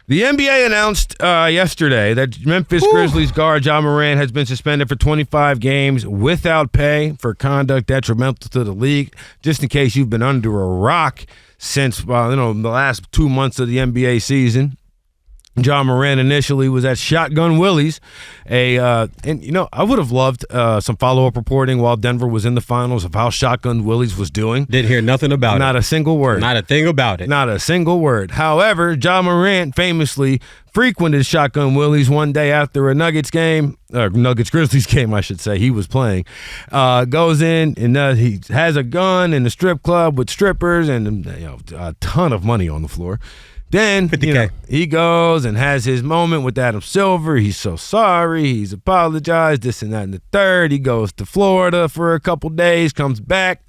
The NBA announced yesterday that Memphis Grizzlies guard Ja Morant has been suspended for 25 games without pay for conduct detrimental to the league. Just in case you've been under a rock since the last 2 months of the NBA season. Ja Morant initially was at Shotgun Willie's. I would have loved some follow-up reporting while Denver was in the finals of how Shotgun Willie's was doing. Didn't hear nothing about it. Not a single word. Not a thing about it. Not a single word. However, Ja Morant famously frequented Shotgun Willie's one day after a Nuggets Grizzlies game, I should say. He was playing. Goes in and he has a gun in the strip club with strippers and a ton of money on the floor. Then he goes and has his moment with Adam Silver. He's so sorry. He's apologized, this and that and the third. He goes to Florida for a couple days, comes back.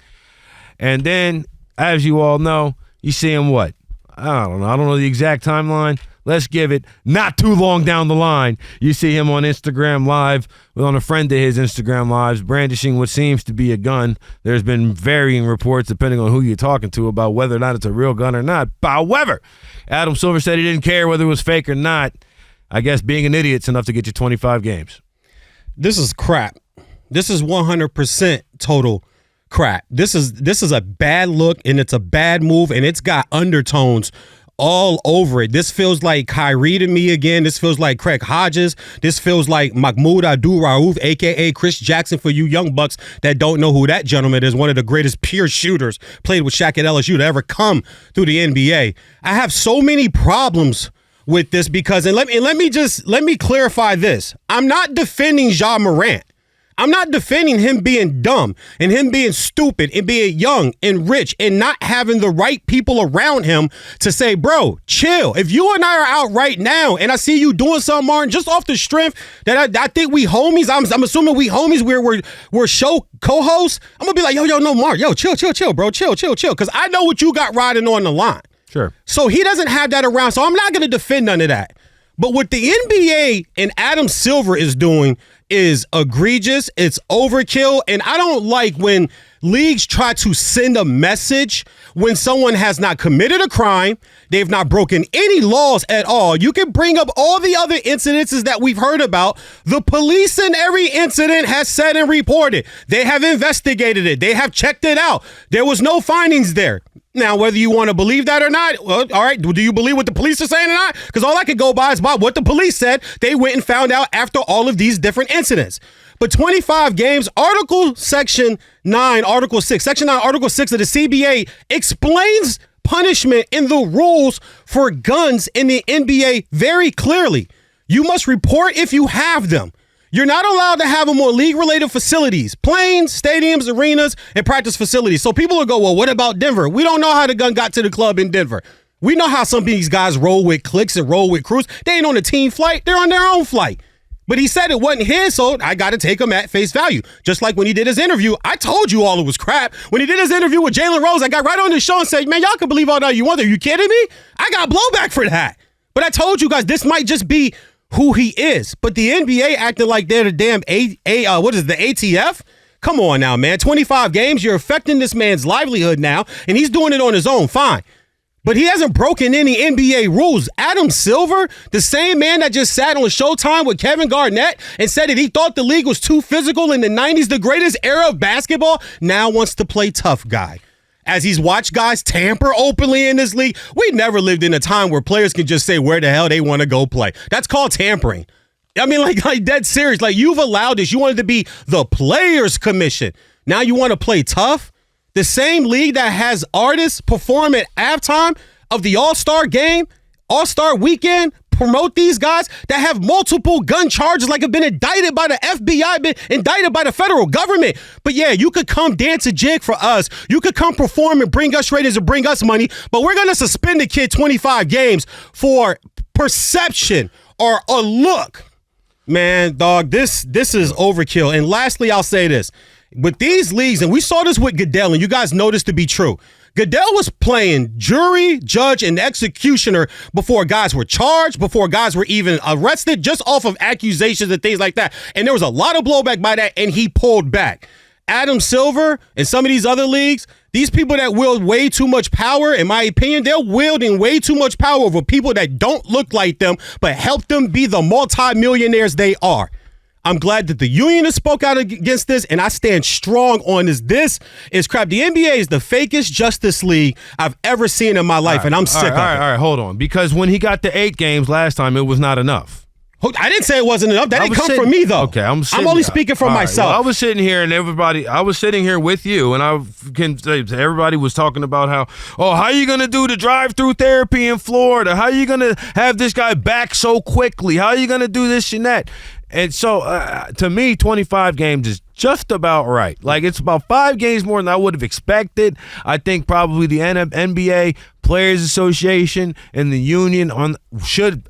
And then, as you all know, you see him what? I don't know the exact timeline. Let's give it not too long down the line. You see him on Instagram Live, on a friend of his Instagram Lives, brandishing what seems to be a gun. There's been varying reports, depending on who you're talking to, about whether or not it's a real gun or not. However, Adam Silver said he didn't care whether it was fake or not. I guess being an idiot's enough to get you 25 games. This is crap. This is 100% total crap. This is a bad look, and it's a bad move, and it's got undertones all over it. This feels like Kyrie to me again. This feels like Craig Hodges. This feels like Mahmoud Abdul-Rauf, a.k.a. Chris Jackson, for you young bucks that don't know who that gentleman is. One of the greatest pure shooters, played with Shaq at LSU to ever come through the NBA. I have so many problems with this because, and let me clarify this. I'm not defending Ja Morant. I'm not defending him being dumb and him being stupid and being young and rich and not having the right people around him to say, bro, chill. If you and I are out right now and I see you doing something, Martin, just off the strength that I think we homies, I'm assuming we homies, we're show co-hosts, I'm going to be like, no, Mark, chill, bro, chill. Because I know what you got riding on the line. Sure. So he doesn't have that around, so I'm not going to defend none of that. But what the NBA and Adam Silver is doing is egregious. It's overkill. And I don't like when leagues try to send a message when someone has not committed a crime. They've not broken any laws at all. You can bring up all the other incidences that we've heard about. The police in every incident has said and reported. They have investigated it. They have checked it out. There was no findings there. Now, whether you want to believe that or not, well, all right, do you believe what the police are saying or not? Because all I could go by is about what the police said. They went and found out after all of these different incidents. But 25 games, Section 9, Article 6 of the CBA explains punishment in the rules for guns in the NBA very clearly. You must report if you have them. You're not allowed to have them on league-related facilities, planes, stadiums, arenas, and practice facilities. So people will go, well, what about Denver? We don't know how the gun got to the club in Denver. We know how some of these guys roll with cliques and roll with crews. They ain't on a team flight. They're on their own flight. But he said it wasn't his, so I got to take him at face value. Just like when he did his interview, I told you all it was crap. When he did his interview with Jalen Rose, I got right on the show and said, man, y'all can believe all that you want. Are you kidding me? I got blowback for that. But I told you guys this might just be who he is. But the NBA acting like they're the damn the ATF? Come on now, man. 25 games, you're affecting this man's livelihood now, and he's doing it on his own. Fine. But he hasn't broken any NBA rules. Adam Silver, the same man that just sat on Showtime with Kevin Garnett and said that he thought the league was too physical in the 90s, the greatest era of basketball, now wants to play tough guy. As he's watched guys tamper openly in this league, we never lived in a time where players can just say where the hell they want to go play. That's called tampering. I mean, like dead serious. Like, you've allowed this. You wanted to be the Players Commission. Now you want to play tough? The same league that has artists perform at halftime of the All-Star game, All-Star weekend, promote these guys that have multiple gun charges, like have been indicted by the FBI, been indicted by the federal government. But yeah, you could come dance a jig for us. You could come perform and bring us ratings and bring us money, but we're going to suspend the kid 25 games for perception or a look. Man, dog, this is overkill. And lastly, I'll say this. With these leagues, and we saw this with Goodell, and you guys know this to be true, Goodell was playing jury, judge, and executioner before guys were charged, before guys were even arrested, just off of accusations and things like that. And there was a lot of blowback by that, and he pulled back. Adam Silver and some of these other leagues, these people that wield way too much power, in my opinion, they're wielding way too much power over people that don't look like them, but help them be the multimillionaires they are. I'm glad that the union has spoke out against this, and I stand strong on this. This is crap. The NBA is the fakest Justice League I've ever seen in my life, and I'm sick of it. All right, hold on. Because when he got to 8 games last time, it was not enough. I didn't say it wasn't enough. That didn't come from me, though. Okay, I'm only speaking for myself. Well, I was sitting here, and I was sitting here with you, and I can say everybody was talking about how are you going to do the drive-through therapy in Florida? How are you going to have this guy back so quickly? How are you going to do this and that? And so, to me, 25 games is just about right. Like, it's about 5 games more than I would have expected. I think probably the NBA Players Association and the union should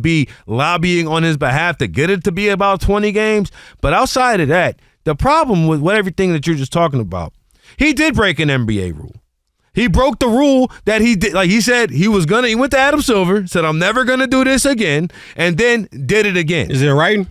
be lobbying on his behalf to get it to be about 20 games. But outside of that, the problem with everything that you're just talking about, he did break an NBA rule. He broke the rule that he did. Like he said, he went to Adam Silver, said, I'm never going to do this again, and then did it again. Is it in writing?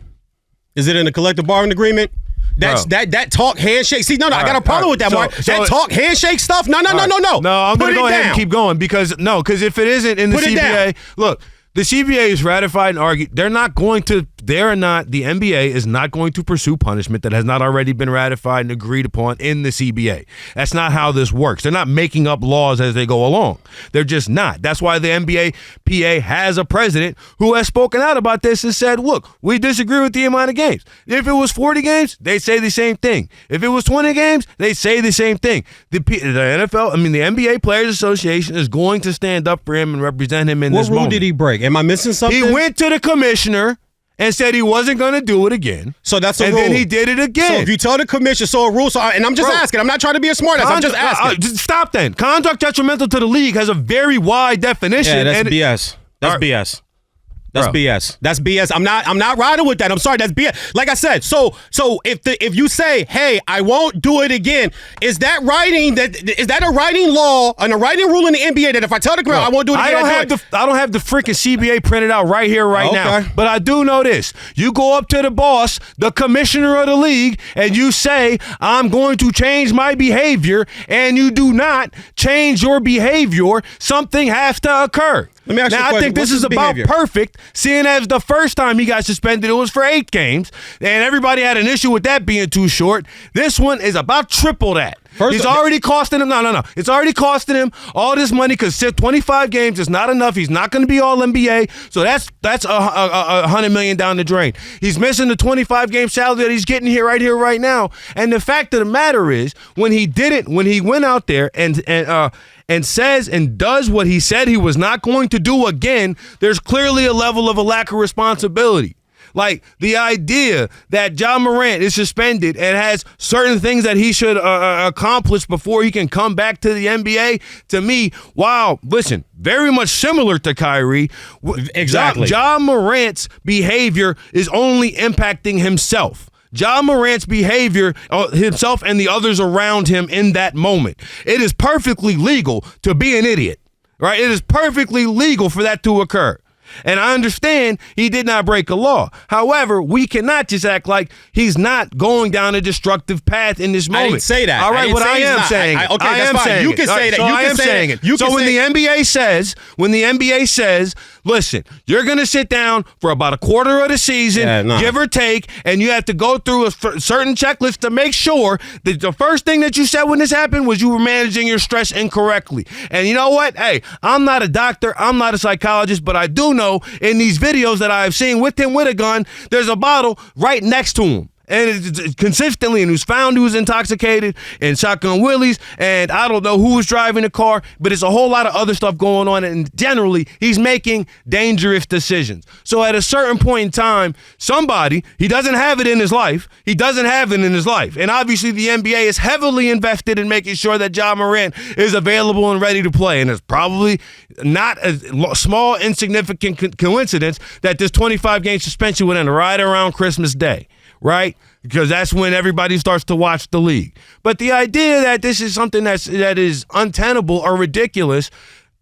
Is it in a collective bargaining agreement? That talk handshake. See, no, I got a problem with that, Mark. That talk handshake stuff. No. No, I'm going to go ahead and keep going because if it isn't in the CBA, look, the CBA is ratified and argued. The NBA is not going to pursue punishment that has not already been ratified and agreed upon in the CBA. That's not how this works. They're not making up laws as they go along. They're just not. That's why the NBA PA has a president who has spoken out about this and said, look, we disagree with the amount of games. If it was 40 games, they say the same thing. If it was 20 games, they say the same thing. The NBA Players Association is going to stand up for him and represent him in this moment. What rule did he break? Am I missing something? He went to the commissioner and said he wasn't going to do it again. So that's a rule. And then he did it again. So if you tell the commissioner, a rule, and I'm just asking. I'm not trying to be a smartass. I'm just asking. Stop then. Conduct detrimental to the league has a very wide definition. Yeah, that's BS. That's BS. That's BS. That's BS. I'm not riding with that. I'm sorry. That's BS. Like I said, so if you say, hey, I won't do it again, is that a writing law and a writing rule in the NBA that if I tell the girl I won't do it again, I don't have the freaking CBA printed out right here, now. But I do know this. You go up to the boss, the commissioner of the league, and you say, I'm going to change my behavior, and you do not change your behavior, something has to occur. Let me ask you a question. I think this is about perfect, seeing as the first time he got suspended, it was for 8 games, and everybody had an issue with that being too short. This one is about triple that. It's already costing him. No. It's already costing him all this money because 25 games is not enough. He's not going to be all NBA, so that's $100 million down the drain. He's missing the 25-game salary that he's getting right here, right now. And the fact of the matter is, when he went out there and says and does what he said he was not going to do again, there's clearly a level of a lack of responsibility. Like the idea that Ja Morant is suspended and has certain things that he should accomplish before he can come back to the NBA, to me, wow, listen, very much similar to Kyrie. Exactly. Ja Morant's behavior is only impacting himself. Ja Morant's behavior, himself and the others around him in that moment. It is perfectly legal to be an idiot, right? It is perfectly legal for that to occur. And I understand he did not break a law. However, we cannot just act like he's not going down a destructive path in this moment. I didn't say that. All right, I am saying it. Okay, that's fine. You can say that. So I am saying it. So when the NBA says, listen, you're going to sit down for about a quarter of the season, give or take, and you have to go through a certain checklist to make sure that the first thing that you said when this happened was you were managing your stress incorrectly. And you know what? Hey, I'm not a doctor. I'm not a psychologist, but I do know in these videos that I've seen with him with a gun, there's a bottle right next to him. And it's consistently, and who was intoxicated, and shotgun willies, and I don't know who was driving the car, but it's a whole lot of other stuff going on, and generally, he's making dangerous decisions. So at a certain point in time, he doesn't have it in his life. And obviously, the NBA is heavily invested in making sure that Ja Morant is available and ready to play, and it's probably not a small, insignificant coincidence that this 25-game suspension would end right around Christmas Day. Right? Because that's when everybody starts to watch the league. But the idea that this is something that is untenable or ridiculous,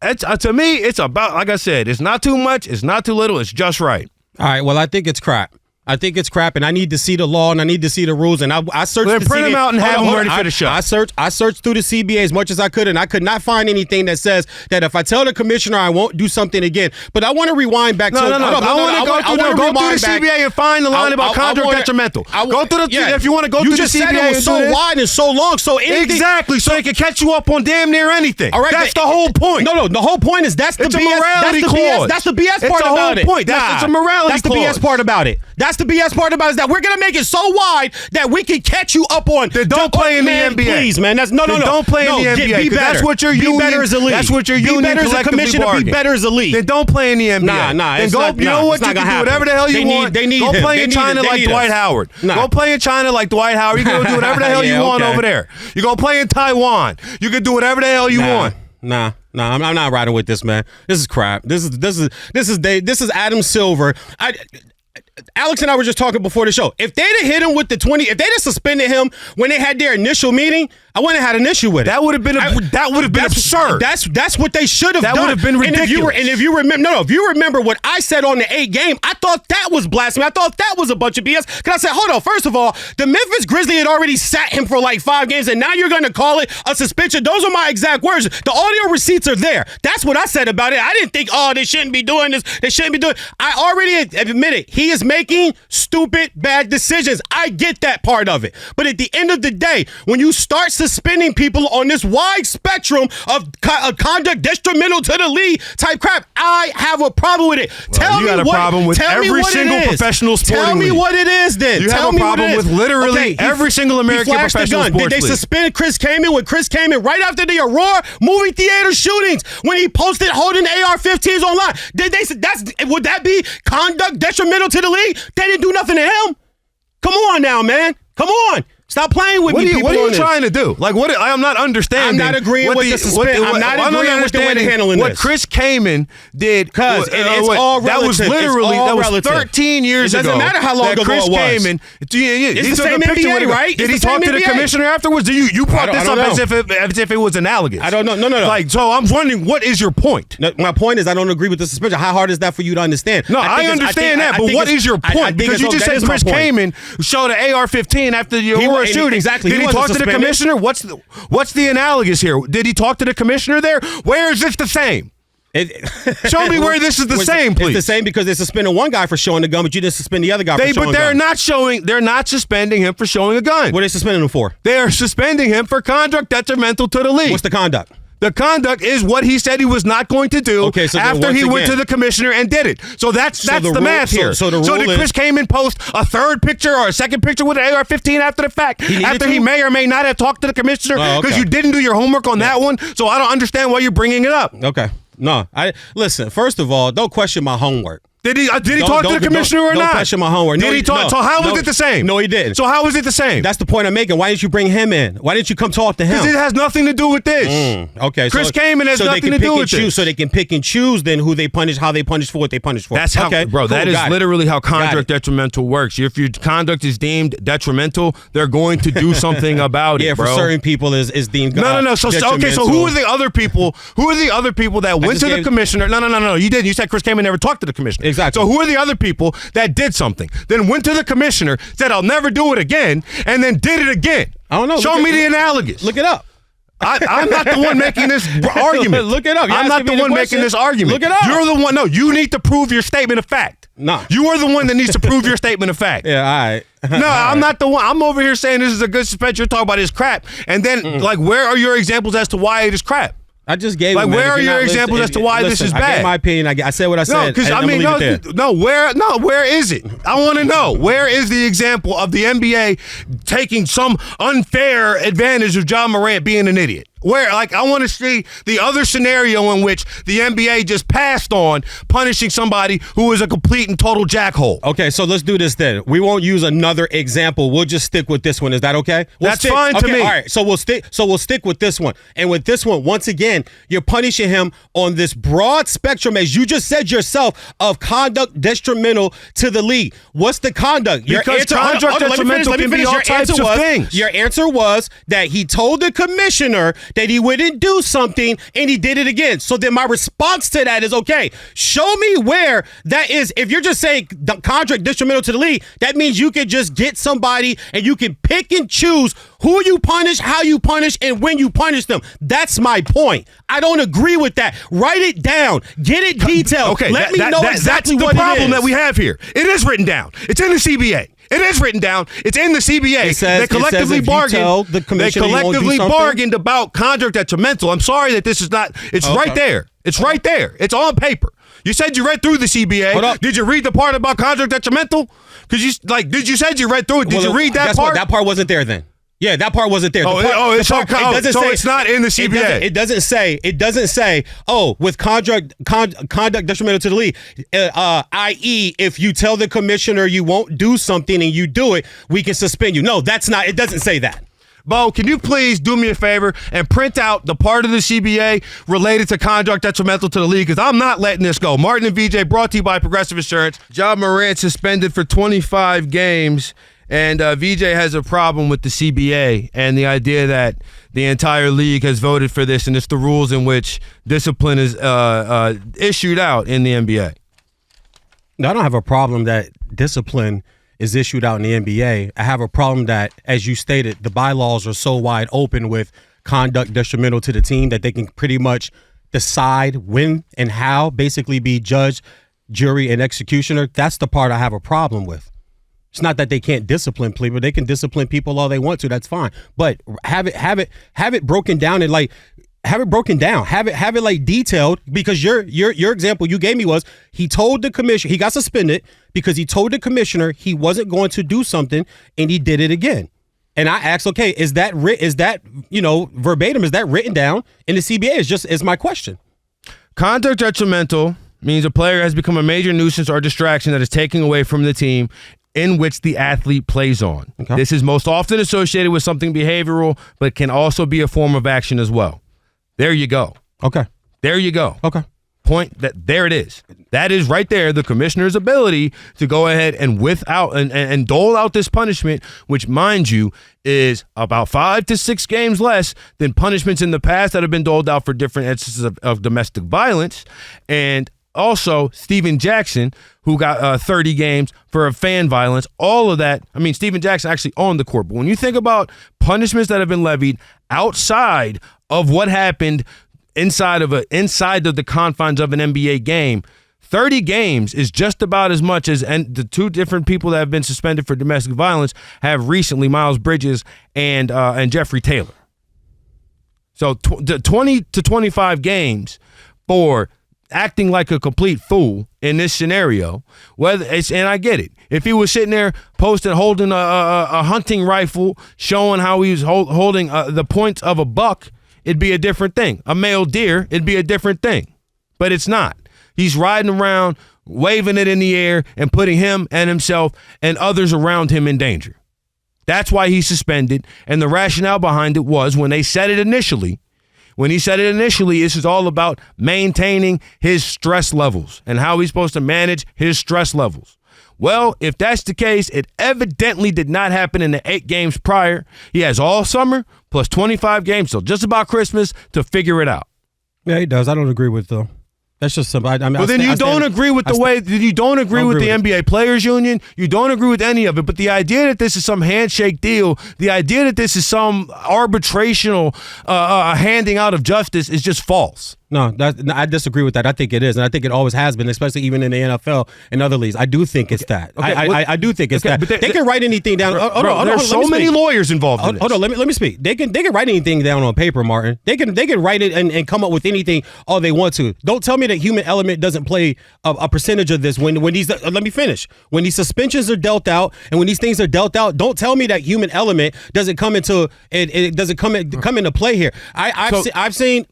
to me, it's about, like I said, it's not too much, it's not too little, it's just right. All right, well, I think it's crap. I think it's crap, and I need to see the law and I need to see the rules. And I searched. Then print them out and have them ready for the show. I searched through the CBA as much as I could, and I could not find anything that says that if I tell the commissioner I won't do something again. But I want to rewind back to I want to go through the CBA and find the line about conduct detrimental. Go through if you want to go through the CBA. You just said it was so wide and so long, so anything. Exactly, so they can catch you up on damn near anything. All right, that's the whole point. No, the whole point is that's the BS. Morality clause. That's the BS part about it. Point. That's a morality clause. That's the BS part about it. That's the BS part about it. Is that we're gonna make it so wide that we can catch you up on. Then don't play in the NBA, please, man. That's no. Don't play in the NBA. Be better. That's what your union. Be better as a league. That's what your union collectively bargained. Be better as a league. Then don't play in the NBA. Nah. Then go. You know what? You can do whatever the hell you want. They need go him. play in China like Dwight Howard. Go play in China like Dwight Howard. You can do whatever the hell you want over there. You go play in Taiwan. You can do whatever the hell you want. Nah, I'm not riding with this, man. This is crap. This is Adam Silver. Alex and I were just talking before the show. If they'd have hit him with the 20, if they'd have suspended him when they had their initial meeting, I wouldn't have had an issue with it. That would have been absurd. That's what they should have done. That would have been ridiculous. And if you remember what I said on the 8 game, I thought that was blasphemy. I thought that was a bunch of BS. Because I said, hold on, first of all, the Memphis Grizzlies had already sat him for like 5 games, and now you're going to call it a suspension. Those are my exact words. The audio receipts are there. That's what I said about it. I didn't think, they shouldn't be doing this. They shouldn't be doing. I already admitted he is making stupid, bad decisions. I get that part of it. But at the end of the day, when you start suspending people on this wide spectrum of conduct detrimental to the league type crap, I have a problem with it. You got a problem with every single professional sporting league. Tell me what it is then. You have a problem with literally every single American professional sports league. Did they suspend Chris Kaman when Chris Kaman right after the Aurora movie theater shootings when he posted holding AR-15s online? Would that be conduct detrimental to the league? They didn't do nothing to him. Come on now, man. Come on. Stop playing with me. What are you trying to do? Like, what? I'm not understanding. I'm not agreeing with the suspension. I'm not agreeing with the way they're handling this. What Chris Kaman did, because it's all relative. That was literally 13 years ago. It doesn't matter how long ago Chris it was. Kaman, it's the same NBA, right? Did he talk to the commissioner afterwards? You brought this up as if it was analogous. I don't know. No. Like, so I'm wondering, what is your point? No, my point is I don't agree with the suspension. How hard is that for you to understand? No, I understand that, but what is your point? Because you just said Chris Kaman showed an AR-15 after the Aurora shooting. Exactly. Did he talk to the commissioner? What's the analogous here? Did he talk to the commissioner there? Where is this the same? Show me where this is the same, please. It's the same because they suspended one guy for showing a gun, but you didn't suspend the other guy for showing a gun. But they're not suspending him for showing a gun. What are they suspending him for? They are suspending him for conduct detrimental to the league. What's the conduct? The conduct is what he said he was not going to do after he went to the commissioner and did it. So that's the math here. So did Chris Kaman post a third picture or a second picture with an AR-15 after the fact? After he may or may not have talked to the commissioner because you didn't do your homework on that one? So I don't understand why you're bringing it up. Okay. No. Listen, first of all, don't question my homework. Did he talk to the commissioner or not? Don't question my homework. Did he talk? So how was it the same? No, he didn't. So how was it the same? That's the point I'm making. Why didn't you bring him in? Why didn't you come talk to him? Because it has nothing to do with this. Okay. Chris Kaman has nothing to do with this. So they can pick and choose then who they punish, how they punish for what they punish for. That's how, bro, that is literally how conduct detrimental works. If your conduct is deemed detrimental, they're going to do something about it, bro. Yeah, for certain people is deemed No. So who are the other people? Who are the other people that went to the commissioner? No. You didn't. You said Chris Kaman never talked to the commissioner. Exactly. So who are the other people that did something, then went to the commissioner, said I'll never do it again, and then did it again? I don't know. Show me the analogous. Look it up. I'm not the one making this argument. Look it up. I'm not the one making this argument. Look it up. You're the one. No, you need to prove your statement of fact. No. You are the one that needs to prove your statement of fact. Yeah, all right. No, I'm not the one. I'm over here saying this is a good suspension. You're talking about his crap. And then, where are your examples as to why it is crap? I just gave where are your examples as to why this is bad? I gave my opinion. I said what I said. No, because where is it? I want to know, where is the example of the NBA taking some unfair advantage of Ja Morant being an idiot? Where, I want to see the other scenario in which the NBA just passed on punishing somebody who is a complete and total jackhole. Okay, so let's do this then. We won't use another example. We'll just stick with this one. Is that okay? That's fine to me. All right, so we'll stick with this one. And with this one, once again, you're punishing him on this broad spectrum, as you just said yourself, of conduct detrimental to the league. What's the conduct? Because conduct detrimental can be all types of things. Your answer was that he told the commissioner that he wouldn't do something and he did it again. So then my response to that is, okay, show me where that is. If you're just saying the contract detrimental to the league, that means you can just get somebody and you can pick and choose who you punish, how you punish, and when you punish them. That's my point. I don't agree with that. Write it down. Get it detailed. Okay, Let me know exactly what that's the problem it is. that we have here. It is written down. It's in the CBA. It is written down. It's in the CBA. They collectively bargained. They collectively bargained about contract detrimental. I'm sorry that this is not. It's right there. It's right there. It's on paper. You said you read through the CBA. Hold up. Did you read the part about contract detrimental? Because you said you read through it. Did you read that part? That part wasn't there then. Yeah, that part wasn't there. It's not in the CBA. It doesn't say. Oh, with conduct detrimental to the league, i.e., if you tell the commissioner you won't do something and you do it, we can suspend you. No, that's not. It doesn't say that. Bo, can you please do me a favor and print out the part of the CBA related to conduct detrimental to the league? Because I'm not letting this go. Martin and VJ, brought to you by Progressive Insurance. Ja Morant suspended for 25 games. And VJ has a problem with the CBA and the idea that the entire league has voted for this, and it's the rules in which discipline is issued out in the NBA. No, I don't have a problem that discipline is issued out in the NBA. I have a problem that, as you stated, the bylaws are so wide open with conduct detrimental to the team that they can pretty much decide when and how, basically be judge, jury, and executioner. That's the part I have a problem with. It's not that they can't discipline people; they can discipline people all they want to. That's fine, but have it broken down and have it like detailed. Because your example you gave me was he told the commissioner he got suspended because he told the commissioner he wasn't going to do something and he did it again. And I asked, okay, is that verbatim? Is that written down in the CBA? Is my question. Conduct detrimental means a player has become a major nuisance or distraction that is taking away from the team in which the athlete plays on. Okay. This is most often associated with something behavioral, but can also be a form of action as well. There you go. Okay. There you go. Okay. Point that there it is. That is right there, the commissioner's ability to go ahead and and dole out this punishment, which, mind you, is about 5 to 6 games less than punishments in the past that have been doled out for different instances of domestic violence. And also, Steven Jackson, who got 30 games for a fan violence, all of that. I mean, Steven Jackson actually on the court. But when you think about punishments that have been levied outside of what happened inside of the confines of an NBA game, 30 games is just about as much as the two different people that have been suspended for domestic violence have recently, Miles Bridges and Jeffrey Taylor. So 20 to 25 games for acting like a complete fool in this scenario, and I get it. If he was sitting there holding a hunting rifle, showing how he was holding the points of a buck, it'd be a different thing. A male deer, it'd be a different thing. But it's not. He's riding around, waving it in the air, and putting him and himself and others around him in danger. That's why he's suspended, and the rationale behind it was when he said it initially, this is all about maintaining his stress levels and how he's supposed to manage his stress levels. Well, if that's the case, it evidently did not happen in the 8 games prior. He has all summer plus 25 games, so just about Christmas, to figure it out. Yeah, he does. I don't agree with though. That's just somebody. I mean, well, then you don't agree with the way. You don't agree with the NBA Players Union. You don't agree with any of it. But the idea that this is some handshake deal, the idea that this is some arbitrational handing out of justice is just false. No, I disagree with that. I think it is, and I think it always has been, especially even in the NFL and other leagues. I do think it's that. Okay, I do think it's that. But they can write anything down. There's so many lawyers involved in this. Hold on, let me speak. They can write anything down on paper, Martin. They can write it and come up with anything all they want to. Don't tell me that human element doesn't play a percentage of this. When these let me finish. When these suspensions are dealt out and when these things are dealt out, don't tell me that human element doesn't come into it doesn't come into play here. I've seen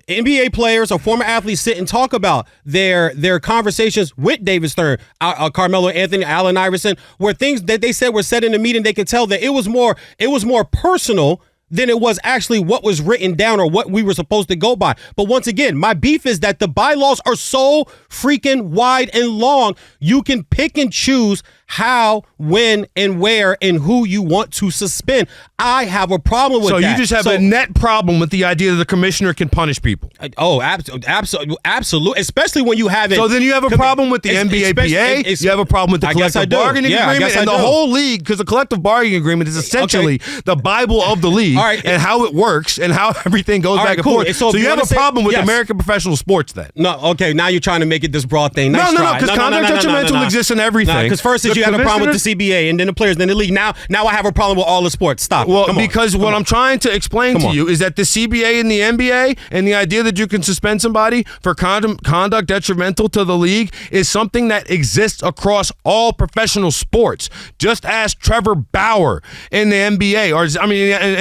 NBA players or former athletes sit and talk about their conversations with David Stern, Carmelo Anthony, Allen Iverson, where things that they said were said in the meeting, they could tell that it was more personal than it was actually what was written down or what we were supposed to go by. But once again, my beef is that the bylaws are so freaking wide and long, you can pick and choose how, when, and where, and who you want to suspend. I have a problem with that. So you just have a net problem with the idea that the commissioner can punish people. Oh, absolutely. Especially when you haven't. So then you have a problem with the NBAPA. You have a problem with the collective bargaining agreement and the whole league, because the collective bargaining agreement is essentially the Bible of the league and how it works and how everything goes back and forth. So you have a problem with American professional sports then. No, okay, now you're trying to make it this broad thing. Nice no, because conduct detrimental exists in everything. Because first is you have a problem with the CBA, and then the players, then the league. Now I have a problem with all the sports. Stop. Well, because what I'm trying to explain to you is that the CBA and the NBA and the idea that you can suspend somebody for conduct detrimental to the league is something that exists across all professional sports. Just ask Trevor Bauer in the NBA, or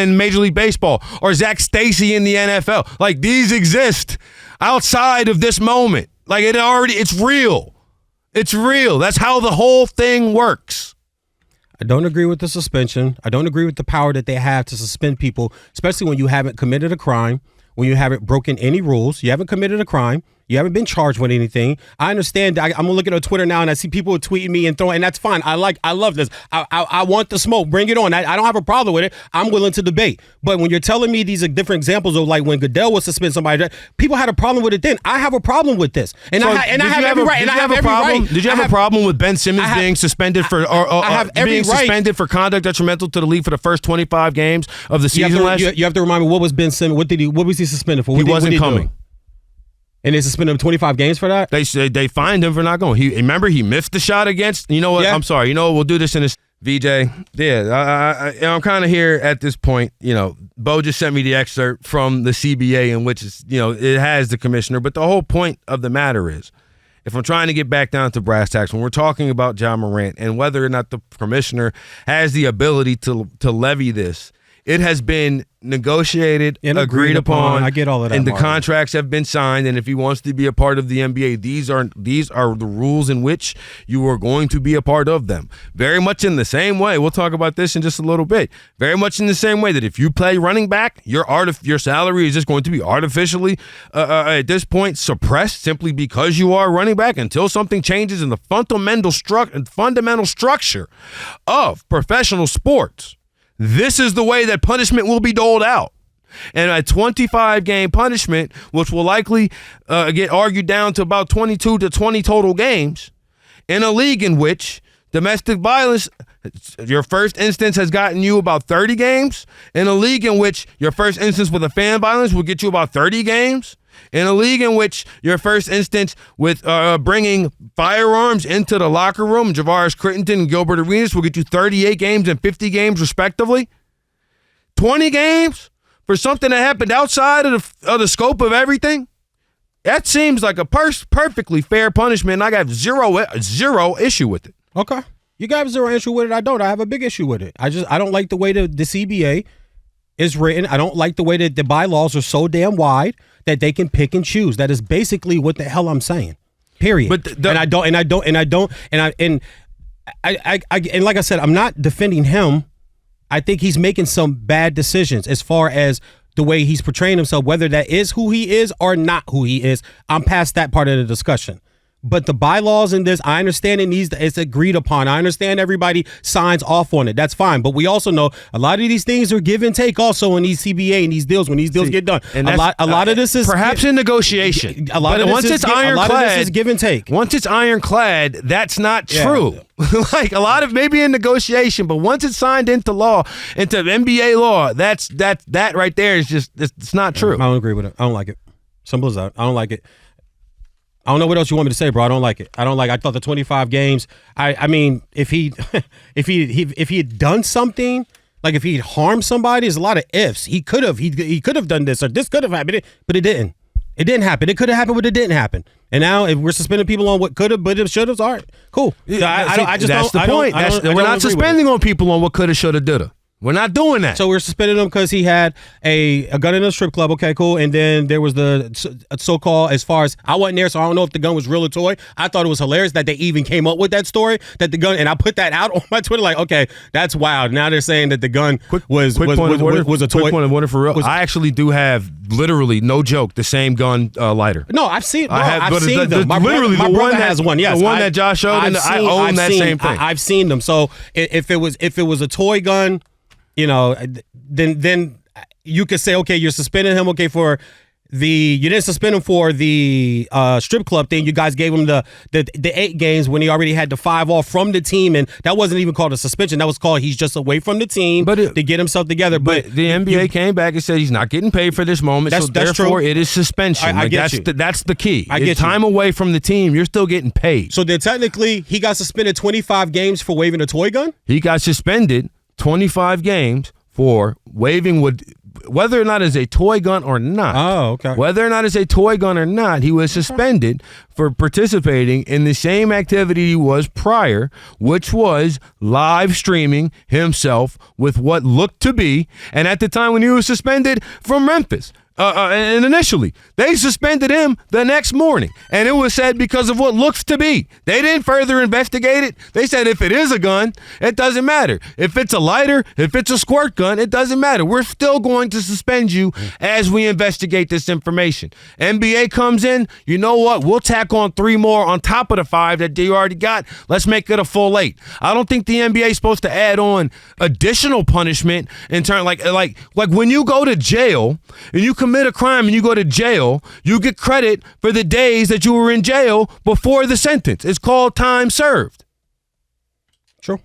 in Major League Baseball, or Zach Stacy in the NFL. Like, these exist outside of this moment. Like, it's real. It's real. That's how the whole thing works. I don't agree with the suspension. I don't agree with the power that they have to suspend people, especially when you haven't committed a crime, when you haven't broken any rules, you haven't committed a crime, you haven't been charged with anything. I understand. I'm looking on Twitter now, and I see people tweeting me and throwing, and that's fine. I love this. I want the smoke. Bring it on. I don't have a problem with it. I'm willing to debate. But when you're telling me these are different examples of, like, when Goodell was suspended somebody, people had a problem with it then. I have a problem with this, and I have every right. And I have every right. Did you have a problem with Ben Simmons being suspended for suspended for conduct detrimental to the league for the first 25 games of the season last year? You have to remind me, what was Ben Simmons? What was he suspended for? He wasn't coming. And they suspended him 25 games for that? They fined him for not going. Remember, he missed the shot against. You know what? Yeah. I'm sorry. You know what? We'll do this in this. VJ, I'm kind of here at this point. Bo just sent me the excerpt from the CBA in which it has the commissioner. But the whole point of the matter is, if I'm trying to get back down to brass tacks, when we're talking about Ja Morant and whether or not the commissioner has the ability to levy this, it has been negotiated, agreed upon. I get all of that, and the contracts have been signed. And if he wants to be a part of the NBA, these are the rules in which you are going to be a part of them. Very much in the same way. We'll talk about this in just a little bit. Very much in the same way that if you play running back, your salary is just going to be artificially at this point suppressed simply because you are running back until something changes in the fundamental structure of professional sports. This is the way that punishment will be doled out. And a 25-game punishment, which will likely get argued down to about 22 to 20 total games, in a league in which domestic violence, your first instance has gotten you about 30 games, in a league in which your first instance with a fan violence will get you about 30 games, in a league in which your first instance with bringing firearms into the locker room, Javaris Crittenton and Gilbert Arenas, will get you 38 games and 50 games respectively. 20 games for something that happened outside of the scope of everything? That seems like a perfectly fair punishment, and I got zero issue with it. Okay. You got zero issue with it. I don't. I have a big issue with it. I don't like the way the CBA is written. I don't like the way that the bylaws are so damn wide that they can pick and choose. That is basically what the hell I'm saying. Period. But and like I said, I'm not defending him. I think he's making some bad decisions as far as the way he's portraying himself, whether that is who he is or not who he is. I'm past that part of the discussion. But the bylaws in this, I understand it's agreed upon. I understand everybody signs off on it. That's fine. But we also know a lot of these things are give and take also in these CBA and these deals when these deals get done. And a lot of this is perhaps in negotiation. A lot of this is give and take. Once it's ironclad, that's not true. Like maybe in negotiation, but once it's signed into law, into NBA law, that right there is just it's not true. I don't agree with it. I don't like it. Simple as that. I don't like it. I don't know what else you want me to say, bro. I don't like it. I thought the 25 games. I mean, if he had done something, like if he had harmed somebody, there's a lot of ifs. He could have done this or this could have happened, but it didn't. It didn't happen. It could have happened, but it didn't happen. And now if we're suspending people on what could have, but it should have, all right, cool. That's the point. We're not suspending on people on what could have, should have, did have. We're not doing that. So we're suspending him because he had a gun in a strip club. Okay, cool. And then there was the so-called, as far as I wasn't there, so I don't know if the gun was real or toy. I thought it was hilarious that they even came up with that story, that the gun, and I put that out on my Twitter like, okay, that's wild. Now they're saying that the gun was a toy. Quick point of order for real. I actually do have, literally, no joke, the same gun lighter. No, I've seen. No, I've seen them. My literally, my brother has one. Yes, the one that Josh showed, and I own that same thing. I've seen them. So if it was a toy gun, you know, then you could say, okay, you're suspending him, okay, for you didn't suspend him for the strip club thing. You guys gave him the 8 games when he already had the 5 off from the team, and that wasn't even called a suspension. That was called he's just away from the team to get himself together. But the NBA came back and said he's not getting paid for this moment, so therefore it is suspension. That's the key. Time away from the team, you're still getting paid. So then technically he got suspended 25 games for waving a toy gun? He got suspended 25 games for waving whether or not it's a toy gun or not. Oh, okay. Whether or not it's a toy gun or not, he was suspended for participating in the same activity he was prior, which was live streaming himself with what looked to be, and at the time when he was suspended, from Memphis. And initially, they suspended him the next morning, and it was said because of what looks to be. They didn't further investigate it. They said if it is a gun, it doesn't matter. If it's a lighter, if it's a squirt gun, it doesn't matter. We're still going to suspend you as we investigate this information. NBA comes in, you know what? We'll tack on 3 more on top of the 5 that you already got. Let's make it a full 8. I don't think the NBA is supposed to add on additional punishment in turn, like when you go to jail and you commit a crime and you go to jail, you get credit for the days that you were in jail before the sentence. It's called time served. True.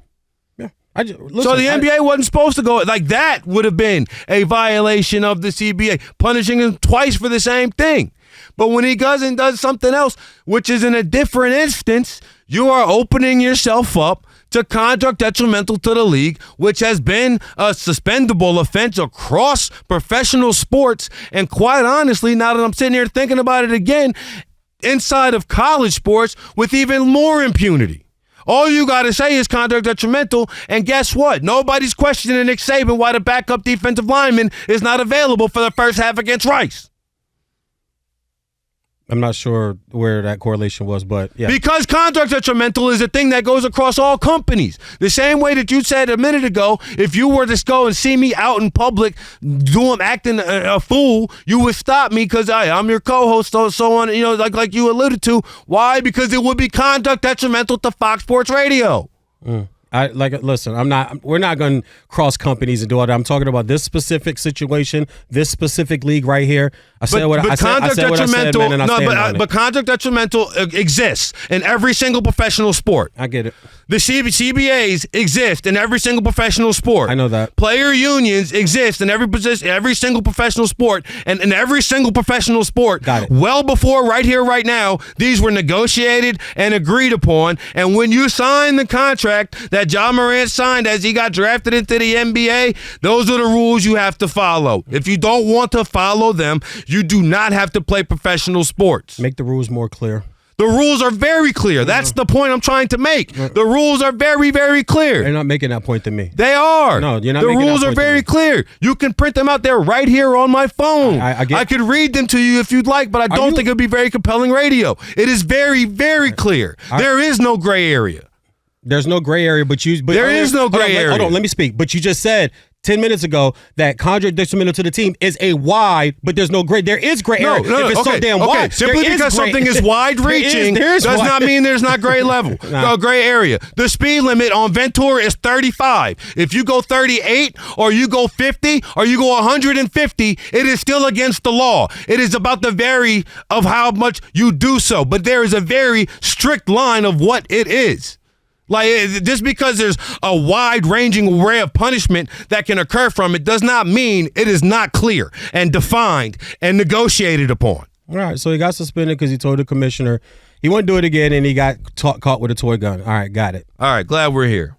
Yeah. So the NBA wasn't supposed to go like that. Would have been a violation of the CBA, punishing him twice for the same thing. But when he goes and does something else, which is in a different instance, you are opening yourself up to conduct detrimental to the league, which has been a suspendable offense across professional sports. And quite honestly, now that I'm sitting here thinking about it again, inside of college sports with even more impunity. All you got to say is conduct detrimental, and guess what? Nobody's questioning Nick Saban why the backup defensive lineman is not available for the first half against Rice. I'm not sure where that correlation was, but yeah. Because conduct detrimental is a thing that goes across all companies. The same way that you said a minute ago, if you were to go and see me out in public acting a fool, you would stop me because I'm your co-host, so on, you know, like you alluded to. Why? Because it would be conduct detrimental to Fox Sports Radio. Listen, we're not going to cross companies and do all that. I'm talking about this specific situation, this specific league right here. I said what I said, man, and I stand on it. But conduct detrimental exists in every single professional sport. I get it. The CBAs exist in every single professional sport. I know that. Player unions exist in every single professional sport, and in every single professional sport. Got it. Well before right here, right now, these were negotiated and agreed upon. And when you sign the contract that Ja Morant signed as he got drafted into the NBA, those are the rules you have to follow. If you don't want to follow them, you do not have to play professional sports. Make the rules more clear. The rules are very clear. That's the point I'm trying to make. The rules are very, very clear. You're not making that point to me. They are. No, you're not. The rules are very clear. You can print them out there right here on my phone. I could read them to you if you'd like, but I don't think it would be very compelling radio. It is very, very clear. There is no gray area. There's no gray area, there is no gray area. Hold on, let me speak. But you just said 10 minutes ago that conduct detrimental to the team is a wide, but there's no gray. There is gray area. If it's so damn wide. Simply because something is wide-reaching does not mean there's not gray level. No gray area. The speed limit on Ventura is 35. If you go 38 or you go 50 or you go 150, it is still against the law. It is about the vary of how much you do so. But there is a very strict line of what it is. Like, just because there's a wide-ranging array of punishment that can occur from it does not mean it is not clear and defined and negotiated upon. All right, so he got suspended because he told the commissioner he wouldn't do it again, and he got caught with a toy gun. All right, got it. All right, glad we're here.